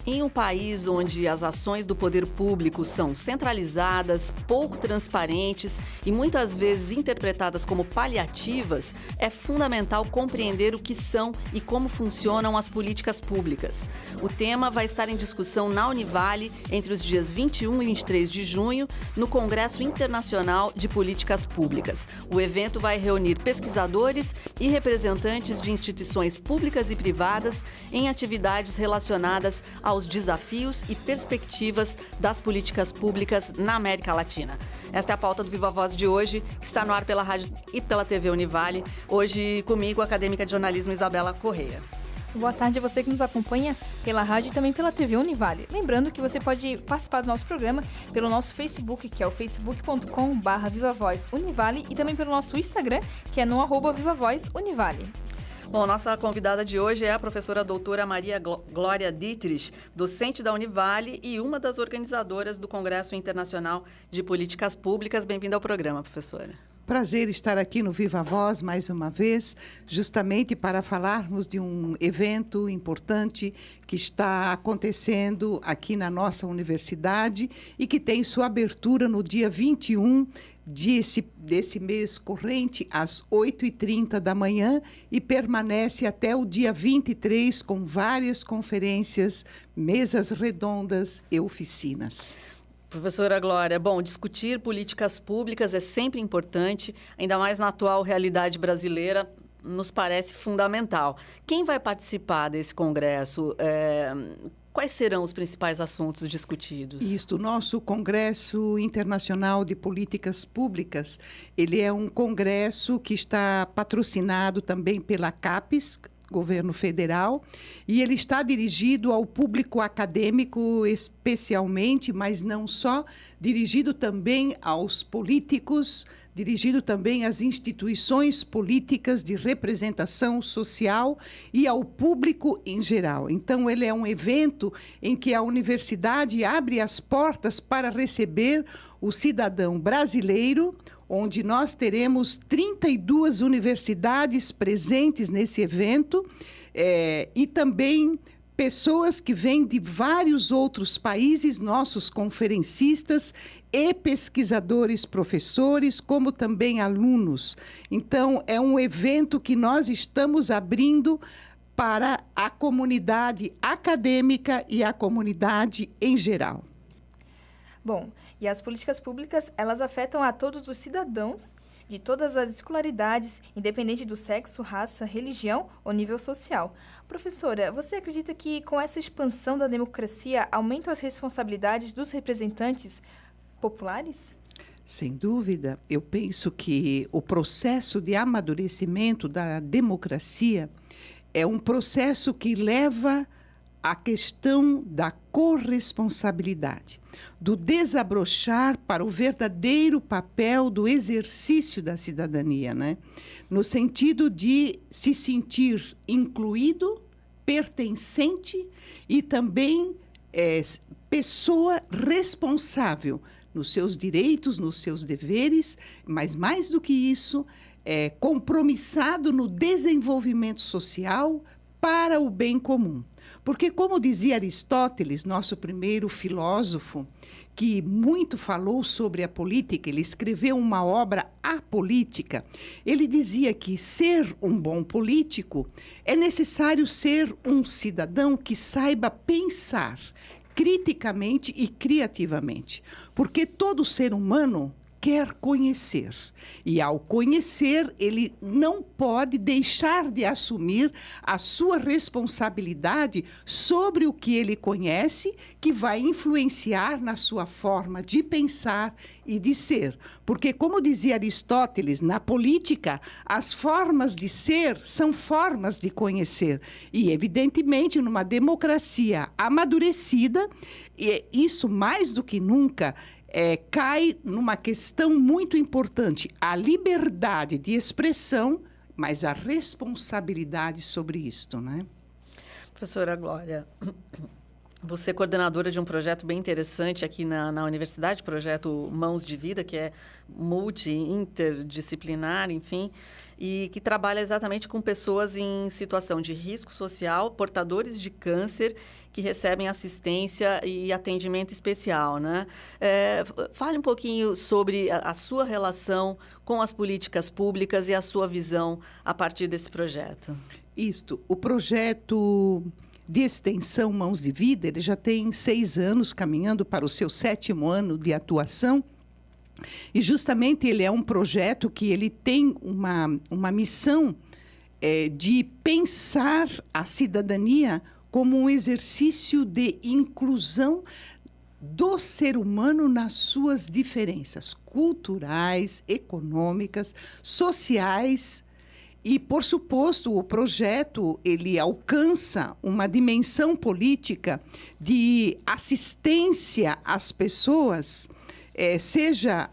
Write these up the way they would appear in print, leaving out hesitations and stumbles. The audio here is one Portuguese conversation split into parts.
Em um país onde as ações do poder público são centralizadas, pouco transparentes e muitas vezes interpretadas como paliativas, é fundamental compreender o que são e como funcionam as políticas públicas. O tema vai estar em discussão na Univale entre os dias 21 e 23 de junho, no Congresso Internacional de Políticas Públicas. O evento vai reunir pesquisadores e representantes de instituições públicas e privadas em atividades relacionadas aos desafios e perspectivas das políticas públicas na América Latina. Esta é a pauta do Viva Voz de hoje, que está no ar pela rádio e pela TV Univale. Hoje comigo, a acadêmica de jornalismo Isabela Correia. Boa tarde a você que nos acompanha pela rádio e também pela TV Univale. Lembrando que você pode participar do nosso programa pelo nosso Facebook, que é o facebook.com/VivaVozUnivale, e também pelo nosso Instagram, que é no @VivaVozUnivale. Bom, nossa convidada de hoje é a professora doutora Maria Glória Dietrich, docente da Univale e uma das organizadoras do Congresso Internacional de Políticas Públicas. Bem-vinda ao programa, professora. Prazer estar aqui no Viva Voz mais uma vez, justamente para falarmos de um evento importante que está acontecendo aqui na nossa universidade e que tem sua abertura no dia 21 desse mês corrente, às 8h30 da manhã, e permanece até o dia 23 com várias conferências, mesas redondas e oficinas. Professora Glória, bom, discutir políticas públicas é sempre importante, ainda mais na atual realidade brasileira, nos parece fundamental. Quem vai participar desse congresso? Quais serão os principais assuntos discutidos? O nosso Congresso Internacional de Políticas Públicas, ele é um congresso que está patrocinado também pela CAPES, Governo Federal, e ele está dirigido ao público acadêmico especialmente, mas não só, dirigido também aos políticos, dirigido também às instituições políticas de representação social e ao público em geral. Então, ele é um evento em que a universidade abre as portas para receber o cidadão brasileiro, onde nós teremos 32 universidades presentes nesse evento, e também pessoas que vêm de vários outros países, nossos conferencistas e pesquisadores, professores, como também alunos. Então, é um evento que nós estamos abrindo para a comunidade acadêmica e a comunidade em geral. Bom, e as políticas públicas, elas afetam a todos os cidadãos de todas as escolaridades, independente do sexo, raça, religião ou nível social. Professora, você acredita que com essa expansão da democracia aumentam as responsabilidades dos representantes populares? Sem dúvida, eu penso que o processo de amadurecimento da democracia é um processo que leva à questão da corresponsabilidade, do desabrochar para o verdadeiro papel do exercício da cidadania, né? No sentido de se sentir incluído, pertencente e também pessoa responsável nos seus direitos, nos seus deveres, mas mais do que isso, compromissado no desenvolvimento social para o bem comum. Porque, como dizia Aristóteles, nosso primeiro filósofo, que muito falou sobre a política, ele escreveu uma obra, A Política, ele dizia que ser um bom político é necessário ser um cidadão que saiba pensar criticamente e criativamente. Porque todo ser humano quer conhecer. E, ao conhecer, ele não pode deixar de assumir a sua responsabilidade sobre o que ele conhece, que vai influenciar na sua forma de pensar e de ser. Porque, como dizia Aristóteles, na política, as formas de ser são formas de conhecer. E, evidentemente, numa democracia amadurecida, isso mais do que nunca cai numa questão muito importante, a liberdade de expressão, mas a responsabilidade sobre isto, né? Professora Glória, Você é coordenadora de um projeto bem interessante aqui na universidade, projeto Mãos de Vida, que é multi-interdisciplinar, enfim, e que trabalha exatamente com pessoas em situação de risco social, portadores de câncer, que recebem assistência e atendimento especial, né? Fale um pouquinho sobre a sua relação com as políticas públicas e a sua visão a partir desse projeto. O projeto de extensão Mãos de Vida, ele já tem 6 anos, caminhando para o seu 7º ano de atuação. E justamente ele é um projeto que ele tem uma missão de pensar a cidadania como um exercício de inclusão do ser humano nas suas diferenças culturais, econômicas, sociais. E, por suposto, o projeto ele alcança uma dimensão política de assistência às pessoas, seja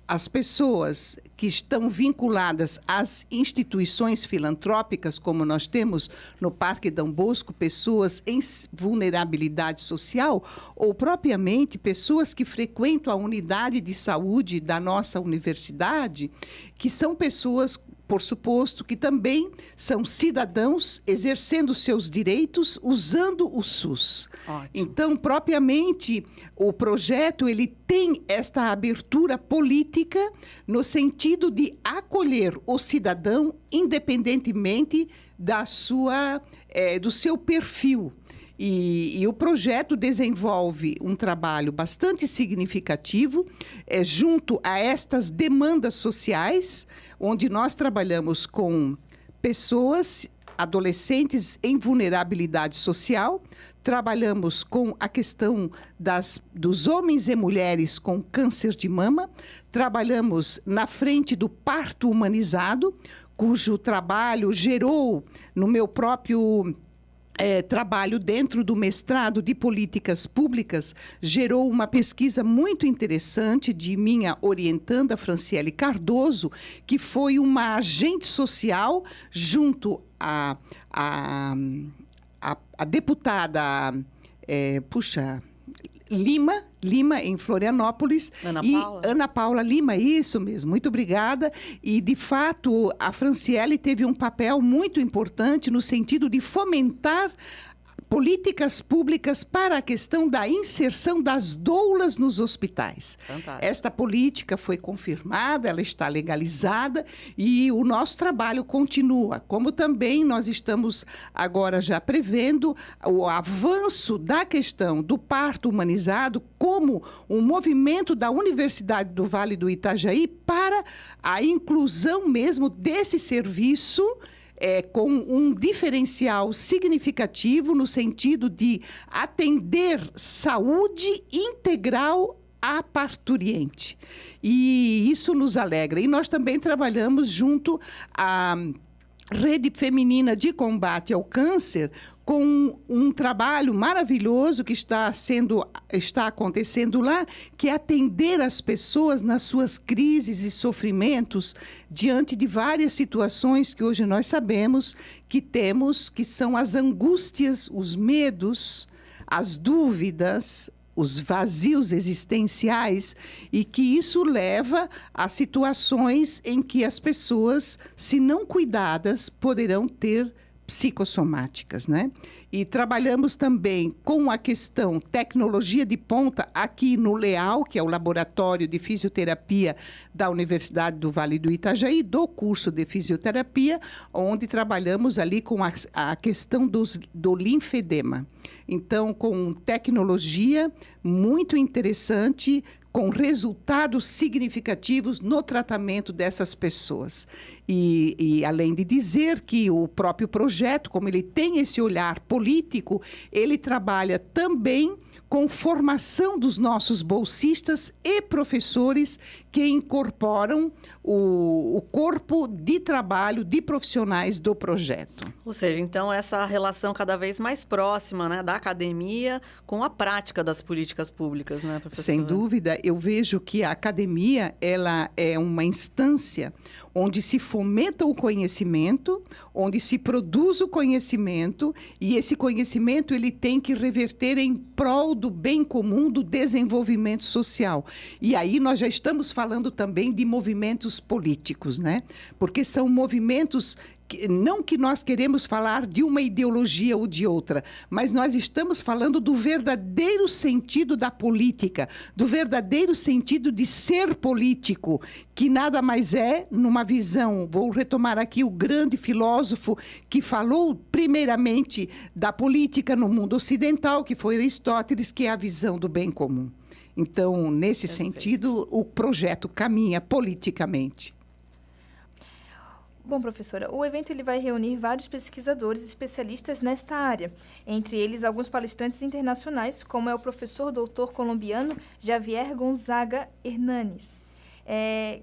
as pessoas que estão vinculadas às instituições filantrópicas, como nós temos no Parque Dom Bosco, pessoas em vulnerabilidade social, ou propriamente pessoas que frequentam a unidade de saúde da nossa universidade, que são pessoas, por suposto, que também são cidadãos exercendo seus direitos usando o SUS. Ótimo. Então, propriamente, o projeto ele tem esta abertura política no sentido de acolher o cidadão independentemente do seu perfil. E o projeto desenvolve um trabalho bastante significativo junto a estas demandas sociais, onde nós trabalhamos com pessoas, adolescentes em vulnerabilidade social, trabalhamos com a questão dos homens e mulheres com câncer de mama, trabalhamos na frente do parto humanizado, cujo trabalho gerou no meu próprio trabalho dentro do mestrado de políticas públicas, gerou uma pesquisa muito interessante de minha orientanda, Franciele Cardoso, que foi uma agente social junto à deputada Lima, em Florianópolis. Ana Paula Lima, isso mesmo, muito obrigada. E, de fato, a Franciele teve um papel muito importante no sentido de fomentar políticas públicas para a questão da inserção das doulas nos hospitais. Fantástico. Esta política foi confirmada, ela está legalizada e o nosso trabalho continua. Como também nós estamos agora já prevendo o avanço da questão do parto humanizado como um movimento da Universidade do Vale do Itajaí para a inclusão mesmo desse serviço com um diferencial significativo no sentido de atender saúde integral à parturiente. E isso nos alegra. E nós também trabalhamos junto à Rede Feminina de Combate ao Câncer, com um trabalho maravilhoso que está acontecendo lá, que é atender as pessoas nas suas crises e sofrimentos diante de várias situações que hoje nós sabemos que temos, que são as angústias, os medos, as dúvidas, os vazios existenciais, e que isso leva a situações em que as pessoas, se não cuidadas, poderão ter psicossomáticas, né? E trabalhamos também com a questão tecnologia de ponta aqui no LEAL, que é o Laboratório de Fisioterapia da Universidade do Vale do Itajaí, do curso de fisioterapia, onde trabalhamos ali com a questão do linfedema. Então, com tecnologia muito interessante, com resultados significativos no tratamento dessas pessoas. E além de dizer que o próprio projeto, como ele tem esse olhar político, ele trabalha também com formação dos nossos bolsistas e professores que incorporam o corpo de trabalho de profissionais do projeto. Ou seja, então, essa relação cada vez mais próxima, né, da academia com a prática das políticas públicas, né, professora? Sem dúvida, eu vejo que a academia ela é uma instância onde se fomenta o conhecimento, onde se produz o conhecimento, e esse conhecimento ele tem que reverter em prol do bem comum, do desenvolvimento social. E aí nós já estamos falando também de movimentos políticos, né? Porque são movimentos não que nós queremos falar de uma ideologia ou de outra, mas nós estamos falando do verdadeiro sentido da política, do verdadeiro sentido de ser político, que nada mais é, numa visão, vou retomar aqui o grande filósofo que falou primeiramente da política no mundo ocidental, que foi Aristóteles, que é a visão do bem comum. Então, nesse sentido, o projeto caminha politicamente. Bom, professora, o evento ele vai reunir vários pesquisadores e especialistas nesta área, entre eles alguns palestrantes internacionais, como é o professor doutor colombiano Javier Gonzaga Hernanes,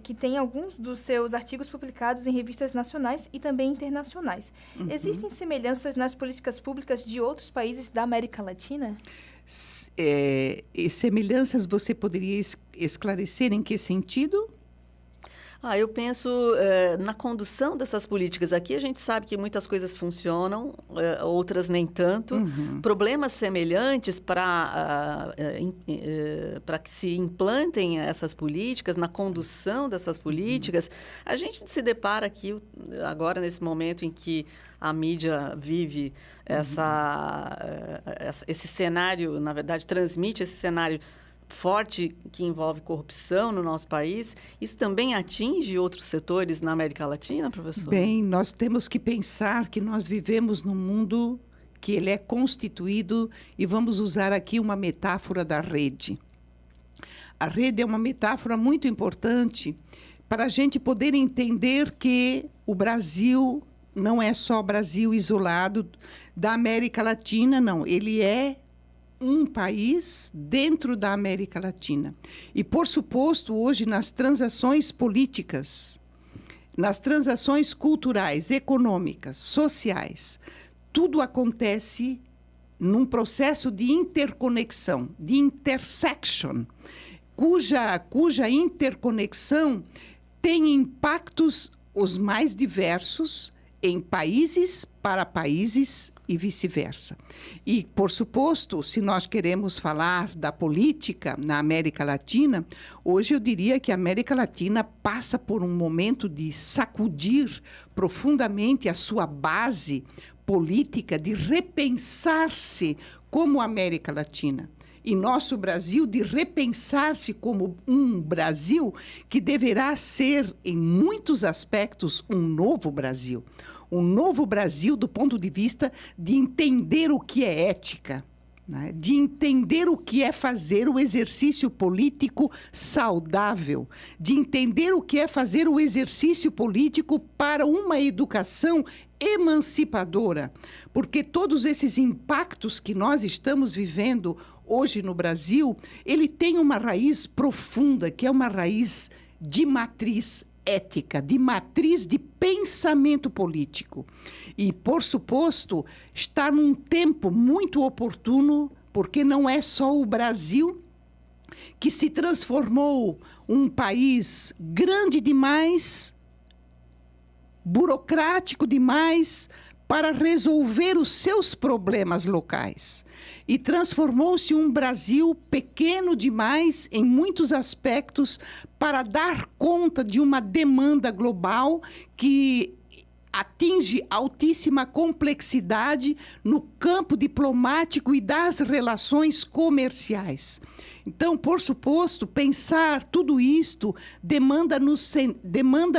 que tem alguns dos seus artigos publicados em revistas nacionais e também internacionais. Uhum. Existem semelhanças nas políticas públicas de outros países da América Latina? Semelhanças você poderia esclarecer em que sentido? Eu penso na condução dessas políticas. Aqui a gente sabe que muitas coisas funcionam, outras nem tanto. Uhum. Problemas semelhantes para que se implantem essas políticas, na condução dessas políticas. A gente se depara aqui, agora nesse momento em que a mídia vive esse cenário, na verdade, transmite esse cenário forte que envolve corrupção no nosso país. Isso também atinge outros setores na América Latina, professor? Bem, nós temos que pensar que nós vivemos num mundo que ele é constituído, e vamos usar aqui uma metáfora da rede. A rede é uma metáfora muito importante para a gente poder entender que o Brasil não é só o Brasil isolado da América Latina, não. Ele é um país dentro da América Latina. E, por suposto, hoje, nas transações políticas, nas transações culturais, econômicas, sociais, tudo acontece num processo de interconexão, de intersection, cuja interconexão tem impactos os mais diversos em países para países e vice-versa. E, por suposto, se nós queremos falar da política na América Latina, hoje eu diria que a América Latina passa por um momento de sacudir profundamente a sua base política, de repensar-se como América Latina. E nosso Brasil, de repensar-se como um Brasil que deverá ser, em muitos aspectos, um novo Brasil. Um novo Brasil do ponto de vista de entender o que é ética, né? De entender o que é fazer o exercício político saudável, de entender o que é fazer o exercício político para uma educação emancipadora. Porque todos esses impactos que nós estamos vivendo hoje no Brasil, ele tem uma raiz profunda, que é uma raiz de matriz ética, de matriz de pensamento político. E, por suposto, está num tempo muito oportuno, porque não é só o Brasil que se transformou um país grande demais, burocrático demais, para resolver os seus problemas locais. E transformou-se um Brasil pequeno demais, em muitos aspectos, para dar conta de uma demanda global que atinge altíssima complexidade no campo diplomático e das relações comerciais. Então, por suposto, pensar tudo isto demanda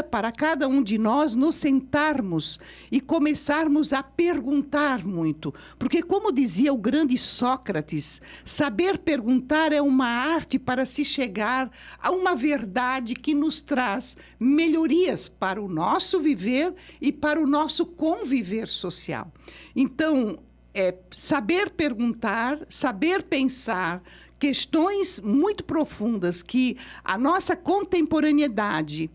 para cada um de nós nos sentarmos e começarmos a perguntar muito. Porque, como dizia o grande Sócrates, saber perguntar é uma arte para se chegar a uma verdade que nos traz melhorias para o nosso viver e para o nosso conviver social. Então, saber perguntar, saber pensar, questões muito profundas que a nossa contemporaneidade,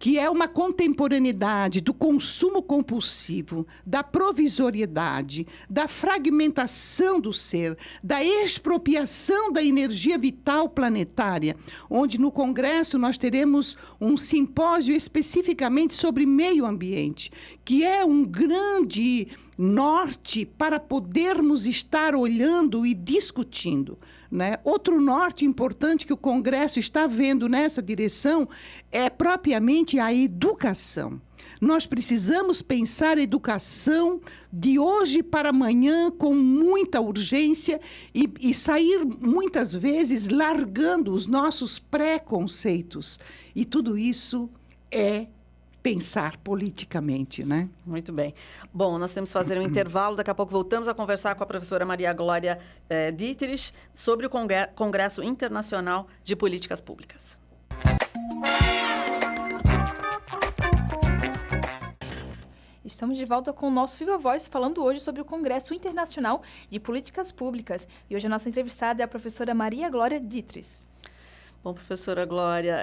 que é uma contemporaneidade do consumo compulsivo, da provisoriedade, da fragmentação do ser, da expropriação da energia vital planetária, onde no Congresso nós teremos um simpósio especificamente sobre meio ambiente, que é um grande norte para podermos estar olhando e discutindo, né? Outro norte importante que o Congresso está vendo nessa direção é propriamente a educação. Nós precisamos pensar a educação de hoje para amanhã com muita urgência e sair, muitas vezes, largando os nossos preconceitos. E tudo isso é pensar politicamente, né? Muito bem. Bom, nós temos que fazer um intervalo. Daqui a pouco voltamos a conversar com a professora Maria Glória Dietrich sobre o Congresso Internacional de Políticas Públicas. Estamos de volta com o nosso Viva Voz, falando hoje sobre o Congresso Internacional de Políticas Públicas. E hoje a nossa entrevistada é a professora Maria Glória Dietrich. Bom, professora Glória,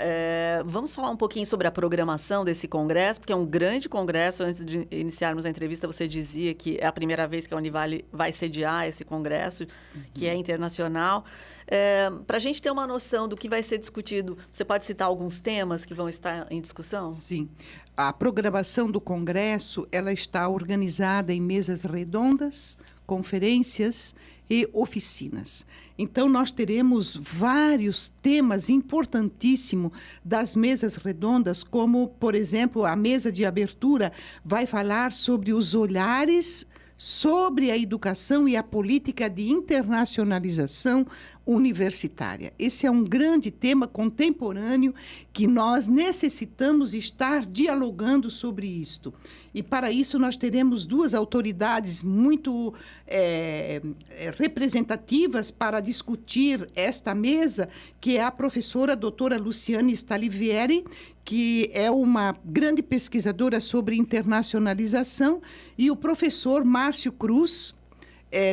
vamos falar um pouquinho sobre a programação desse congresso, porque é um grande congresso. Antes de iniciarmos a entrevista, você dizia que é a primeira vez que a Univale vai sediar esse congresso, que é internacional. Para a gente ter uma noção do que vai ser discutido, você pode citar alguns temas que vão estar em discussão? Sim. A programação do congresso, ela está organizada em mesas redondas, conferências e oficinas. Então, nós teremos vários temas importantíssimos das mesas redondas, como, por exemplo, a mesa de abertura vai falar sobre os olhares sobre a educação e a política de internacionalização universitária. Esse é um grande tema contemporâneo que nós necessitamos estar dialogando sobre isto. E, para isso, nós teremos duas autoridades muito representativas para discutir esta mesa, que é a professora doutora Luciane Stalivieri, que é uma grande pesquisadora sobre internacionalização, e o professor Márcio Cruz,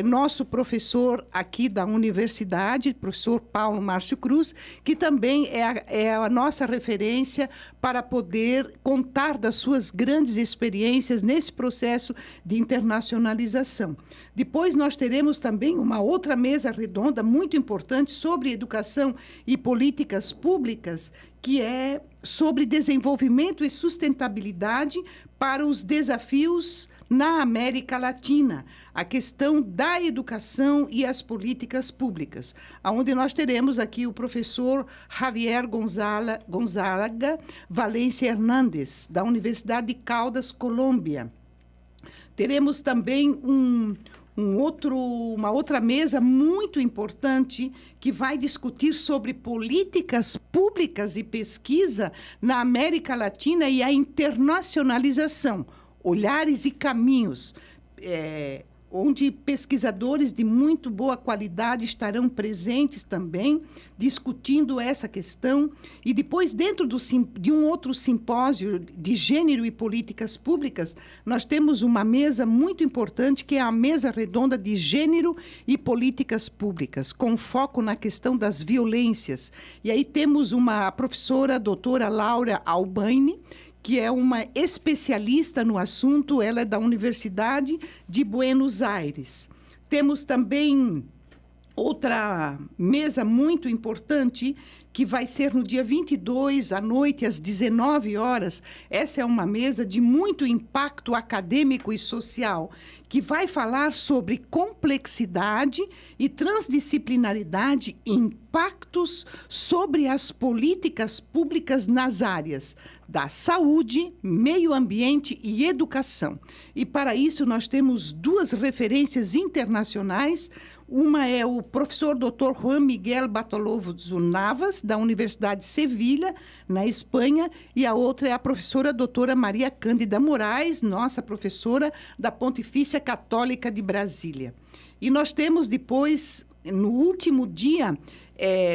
nosso professor aqui da universidade, professor Paulo Márcio Cruz, que também é a nossa referência para poder contar das suas grandes experiências nesse processo de internacionalização. Depois nós teremos também uma outra mesa redonda muito importante sobre educação e políticas públicas, que é sobre desenvolvimento e sustentabilidade para os desafios na América Latina, a questão da educação e as políticas públicas, onde nós teremos aqui o professor Javier Gonzaga Valencia Hernández, da Universidade de Caldas, Colômbia. Teremos também uma outra mesa muito importante que vai discutir sobre políticas públicas e pesquisa na América Latina e a internacionalização, olhares e caminhos, onde pesquisadores de muito boa qualidade estarão presentes também, discutindo essa questão. E depois, dentro de um outro simpósio de gênero e políticas públicas, nós temos uma mesa muito importante, que é a mesa redonda de gênero e políticas públicas, com foco na questão das violências. E aí temos uma professora, a doutora Laura Albaine, que é uma especialista no assunto, ela é da Universidade de Buenos Aires. Temos também outra mesa muito importante, que vai ser no dia 22, à noite, às 19 horas. Essa é uma mesa de muito impacto acadêmico e social, que vai falar sobre complexidade e transdisciplinaridade e impactos sobre as políticas públicas nas áreas da saúde, meio ambiente e educação. E, para isso, nós temos duas referências internacionais. Uma é o professor Dr. Juan Miguel Batolovo Navas, da Universidade de Sevilha, na Espanha, e a outra é a professora doutora Maria Cândida Moraes, nossa professora da Pontifícia Católica de Brasília. E nós temos depois, no último dia,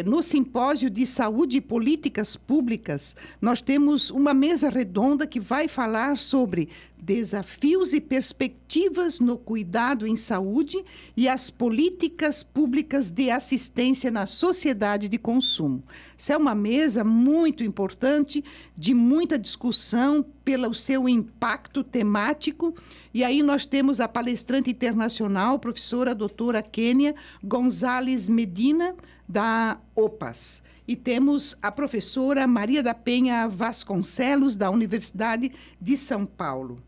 no Simpósio de Saúde e Políticas Públicas, nós temos uma mesa redonda que vai falar sobre desafios e perspectivas no cuidado em saúde e as políticas públicas de assistência na sociedade de consumo. Essa é uma mesa muito importante, de muita discussão pelo seu impacto temático. E aí nós temos a palestrante internacional, professora doutora Kênia Gonzalez Medina, da OPAS. E temos a professora Maria da Penha Vasconcelos, da Universidade de São Paulo.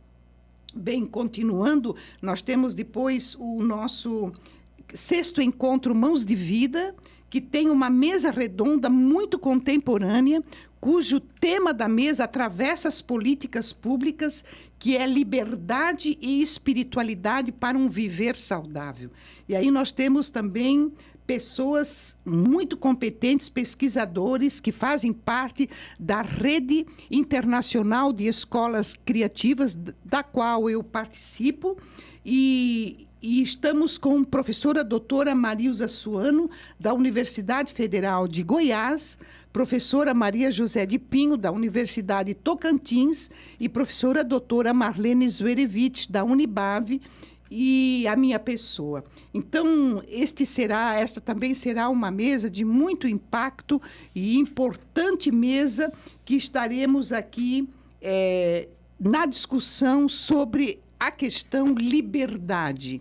Bem, continuando, nós temos depois o nosso 6º encontro Mãos de Vida, que tem uma mesa redonda muito contemporânea, cujo tema da mesa atravessa as políticas públicas, que é liberdade e espiritualidade para um viver saudável. E aí nós temos também pessoas muito competentes, pesquisadores, que fazem parte da rede internacional de escolas criativas, da qual eu participo, e estamos com a professora doutora Marilza Suano, da Universidade Federal de Goiás, professora Maria José de Pinho, da Universidade Tocantins, e professora doutora Marlene Zwerevich, da Unibave, e a minha pessoa. Então, esta também será uma mesa de muito impacto e importante mesa que estaremos aqui na discussão sobre a questão liberdade.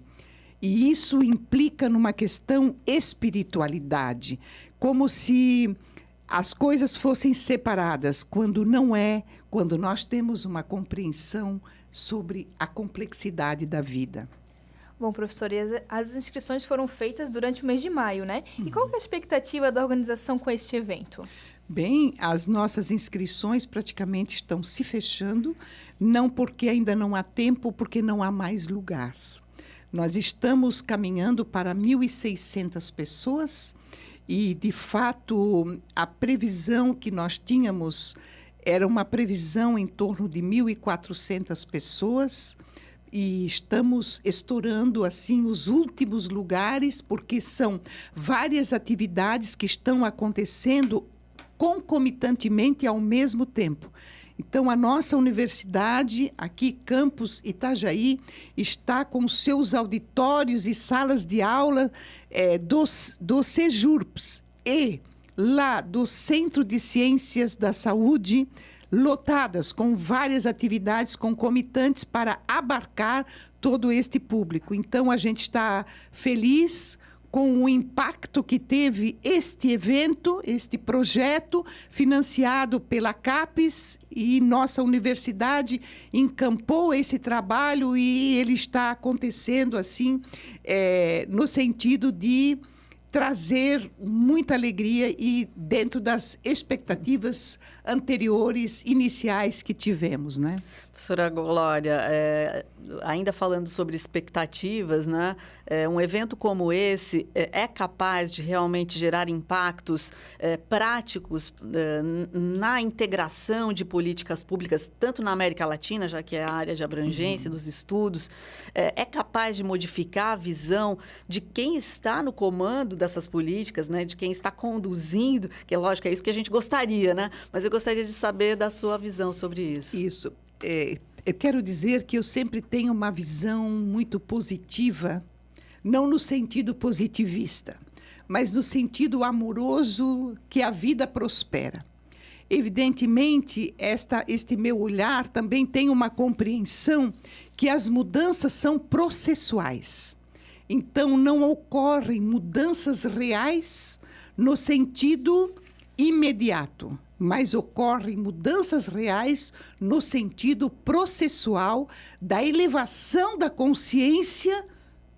E isso implica numa questão espiritualidade, como se as coisas fossem separadas, quando não é, quando nós temos uma compreensão sobre a complexidade da vida. Bom, professora, as inscrições foram feitas durante o mês de maio, né? E qual que é a expectativa da organização com este evento? Bem, as nossas inscrições praticamente estão se fechando, não porque ainda não há tempo, porque não há mais lugar. Nós estamos caminhando para 1.600 pessoas e, de fato, a previsão que nós tínhamos era uma previsão em torno de 1.400 pessoas e estamos estourando assim os últimos lugares, porque são várias atividades que estão acontecendo concomitantemente ao mesmo tempo. Então, a nossa universidade, aqui, Campus Itajaí, está com seus auditórios e salas de aula do CEJURPS e lá do Centro de Ciências da Saúde, lotadas com várias atividades concomitantes para abarcar todo este público. Então, a gente está feliz com o impacto que teve este evento, este projeto, financiado pela CAPES, e nossa universidade encampou esse trabalho e ele está acontecendo assim, no sentido de trazer muita alegria e dentro das expectativas anteriores, iniciais que tivemos, né? Professora Glória, ainda falando sobre expectativas, né? Um evento como esse é capaz de realmente gerar impactos práticos na integração de políticas públicas, tanto na América Latina, já que é a área de abrangência dos estudos, é capaz de modificar a visão de quem está no comando dessas políticas, né? De quem está conduzindo, que é lógico, é isso que a gente gostaria, né? Mas eu gostaria de saber da sua visão sobre isso. Isso. Eu quero dizer que eu sempre tenho uma visão muito positiva, não no sentido positivista, mas no sentido amoroso que a vida prospera. Evidentemente, este meu olhar também tem uma compreensão que as mudanças são processuais. Então, não ocorrem mudanças reais no sentido imediato, mas ocorrem mudanças reais no sentido processual da elevação da consciência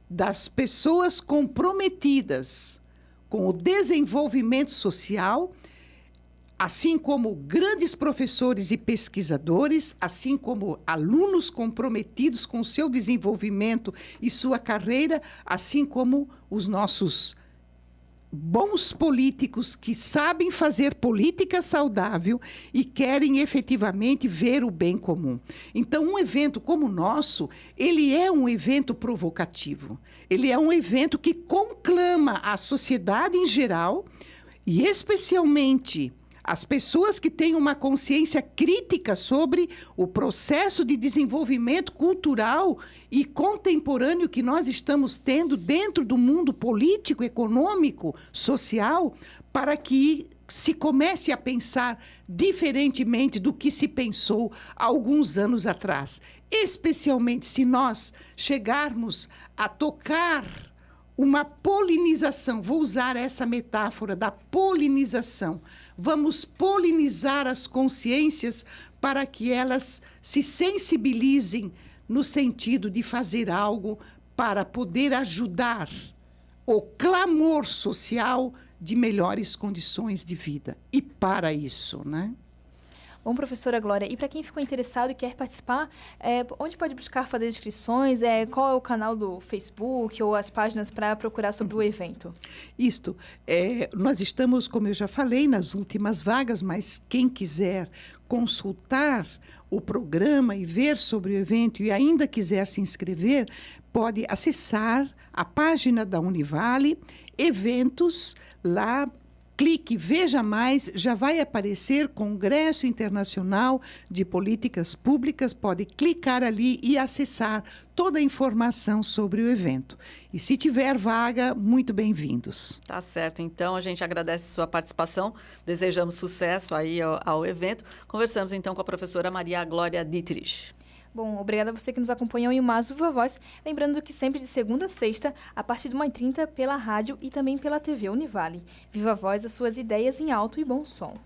das pessoas comprometidas com o desenvolvimento social, assim como grandes professores e pesquisadores, assim como alunos comprometidos com seu desenvolvimento e sua carreira, assim como os nossos bons políticos que sabem fazer política saudável e querem efetivamente ver o bem comum. Então, um evento como o nosso, ele é um evento provocativo. Ele é um evento que conclama a sociedade em geral e especialmente As pessoas que têm uma consciência crítica sobre o processo de desenvolvimento cultural e contemporâneo que nós estamos tendo dentro do mundo político, econômico, social, para que se comece a pensar diferentemente do que se pensou há alguns anos atrás. Especialmente se nós chegarmos a tocar uma polinização, vou usar essa metáfora da polinização. Vamos polinizar as consciências para que elas se sensibilizem no sentido de fazer algo para poder ajudar o clamor social de melhores condições de vida. E para isso, né? Bom, professora Glória, e para quem ficou interessado e quer participar, onde pode buscar fazer inscrições? Qual é o canal do Facebook ou as páginas para procurar sobre o evento? Nós estamos, como eu já falei, nas últimas vagas, mas quem quiser consultar o programa e ver sobre o evento e ainda quiser se inscrever, pode acessar a página da Univale, eventos, lá clique, veja mais, já vai aparecer Congresso Internacional de Políticas Públicas, pode clicar ali e acessar toda a informação sobre o evento. E se tiver vaga, muito bem-vindos. Tá certo, então a gente agradece sua participação, desejamos sucesso aí ao evento. Conversamos então com a professora Maria Glória Dietrich. Bom, obrigada a você que nos acompanhou em mais Viva Voz. Lembrando que sempre de segunda a sexta, a partir de 1h30, pela rádio e também pela TV Univale. Viva Voz, as suas ideias em alto e bom som.